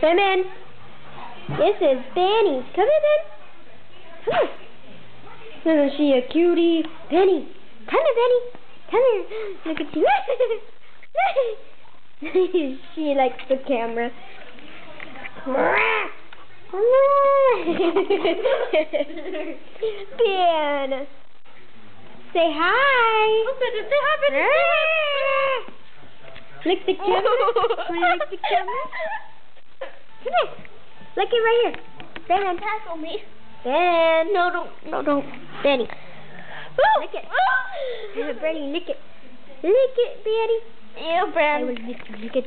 Come in. This is Benny. Come in, Ben. Come on. Isn't she a cutie? Benny. Come here, Benny. Come here. Look at you. She likes the camera. Ben. Say hi. Say hi, Benny. Lick the camera. Wanna lick the camera? Come here. Lick it right here. Ben. Tackle me. Ben. No, don't. Benny. Lick it. Benny, lick it. Lick it, Benny. Ew, Ben. I will lick it.